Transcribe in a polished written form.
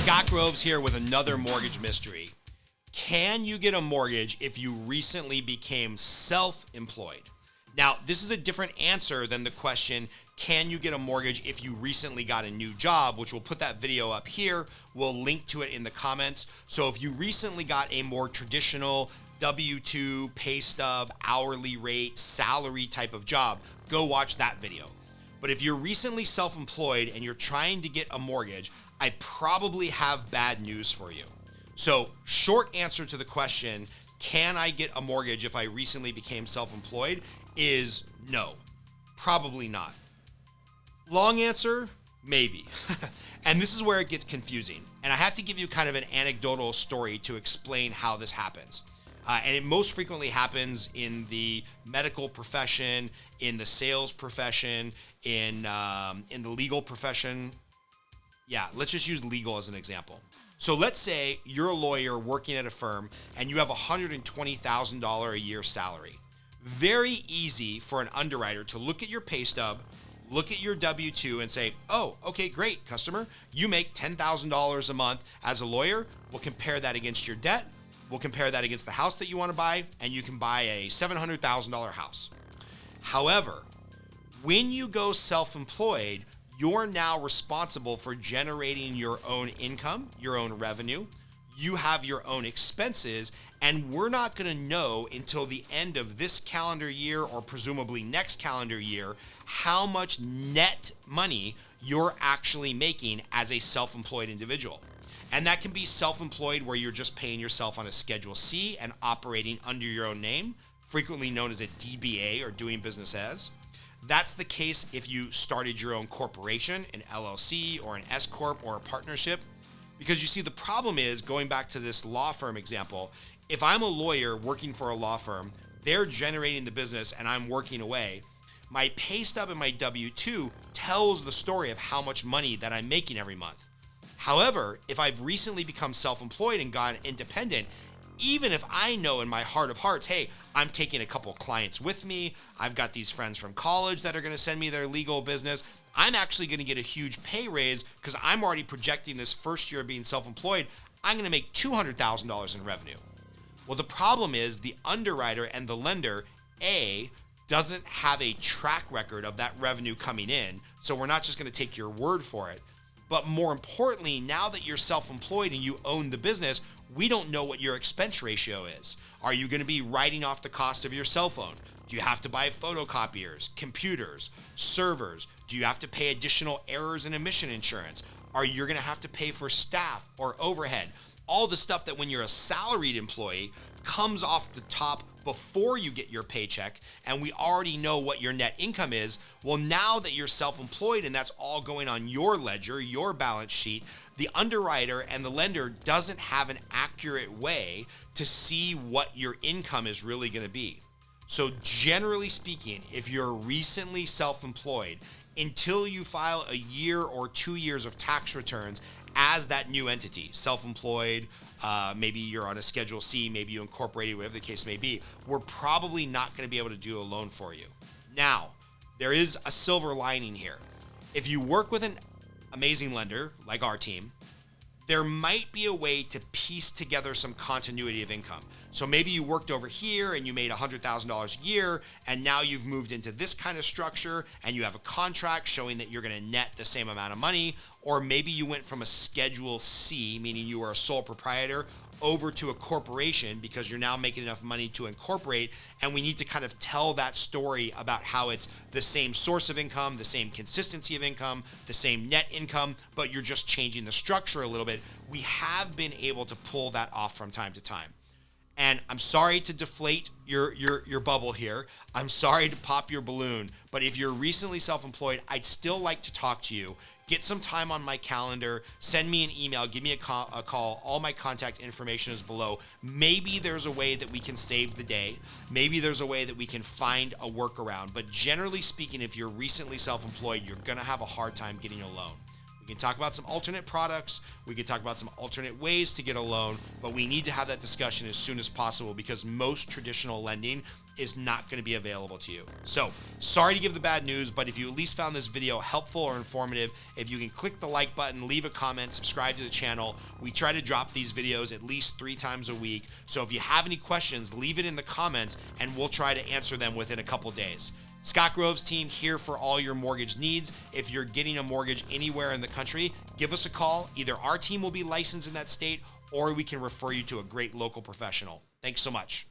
Scott Groves here with another mortgage mystery. Can you get a mortgage if you recently became self-employed? Now, this is a different answer than the question, can you get a mortgage if you recently got a new job, which we'll put that video up here. We'll link to it in the comments. So if you recently got a more traditional W-2, pay stub, hourly rate, salary type of job, go watch that video. But if you're recently self-employed and you're trying to get a mortgage, I probably have bad news for you. So short answer to the question, can I get a mortgage if I recently became self-employed, is no, probably not. Long answer, maybe. And this is where it gets confusing. And I have to give you kind of an anecdotal story to explain how this happens. And it most frequently happens in the medical profession, in the sales profession, in the legal profession. Yeah, let's just use legal as an example. So let's say you're a lawyer working at a firm and you have a $120,000 a year salary. Very easy for an underwriter to look at your pay stub, look at your W-2 and say, oh, okay, great, customer. You make $10,000 a month as a lawyer. We'll compare that against your debt. We'll compare that against the house that you want to buy, and you can buy a $700,000 house. However, when you go self-employed, you're now responsible for generating your own income, your own revenue. You have your own expenses, and we're not going to know until the end of this calendar year or presumably next calendar year how much net money you're actually making as a self-employed individual. And that can be self-employed where you're just paying yourself on a Schedule C and operating under your own name, frequently known as a DBA or doing business as. That's the case if you started your own corporation, an LLC or an S Corp or a partnership. Because you see, the problem is, going back to this law firm example, if I'm a lawyer working for a law firm, they're generating the business and I'm working away, my pay stub and my W-2 tells the story of how much money that I'm making every month. However, if I've recently become self-employed and gone independent, even if I know in my heart of hearts, hey, I'm taking a couple clients with me, I've got these friends from college that are going to send me their legal business, I'm actually going to get a huge pay raise because I'm already projecting this first year of being self-employed, I'm going to make $200,000 in revenue. Well, the problem is the underwriter and the lender, A, doesn't have a track record of that revenue coming in, so we're not just going to take your word for it. But more importantly, now that you're self-employed and you own the business, we don't know what your expense ratio is. Are you going to be writing off the cost of your cell phone? Do you have to buy photocopiers, computers, servers? Do you have to pay additional errors and omission insurance? Are you going to have to pay for staff or overhead? All the stuff that when you're a salaried employee comes off the top before you get your paycheck, and we already know what your net income is. Well, now that you're self-employed and that's all going on your ledger, your balance sheet, the underwriter and the lender doesn't have an accurate way to see what your income is really going to be. So generally speaking, if you're recently self-employed, until you file a year or 2 years of tax returns as that new entity, self-employed, maybe you're on a Schedule C, maybe you incorporated, whatever the case may be, we're probably not going to be able to do a loan for you. Now, there is a silver lining here. If you work with an amazing lender like our team, there might be a way to piece together some continuity of income. So maybe you worked over here and you made $100,000 a year, and now you've moved into this kind of structure and you have a contract showing that you're going to net the same amount of money. Or maybe you went from a Schedule C, meaning you were a sole proprietor, over to a corporation because you're now making enough money to incorporate, and we need to kind of tell that story about how it's the same source of income, the same consistency of income, the same net income, but you're just changing the structure a little bit. We have been able to pull that off from time to time. And I'm sorry to deflate your bubble here. I'm sorry to pop your balloon, but if you're recently self-employed, I'd still like to talk to you. Get some time on my calendar, send me an email, give me a call. All my contact information is below. Maybe there's a way that we can save the day. Maybe there's a way that we can find a workaround. But generally speaking, if you're recently self-employed, you're gonna have a hard time getting a loan. We can talk about some alternate products. We can talk about some alternate ways to get a loan, but we need to have that discussion as soon as possible because most traditional lending is not going to be available to you. So sorry to give the bad news, but if you at least found this video helpful or informative, if you can click the like button, leave a comment, subscribe to the channel. We try to drop these videos at least 3 times a week. So if you have any questions, leave it in the comments and we'll try to answer them within a couple days. Scott Grove's team here for all your mortgage needs. If you're getting a mortgage anywhere in the country, give us a call. Either our team will be licensed in that state or we can refer you to a great local professional. Thanks so much.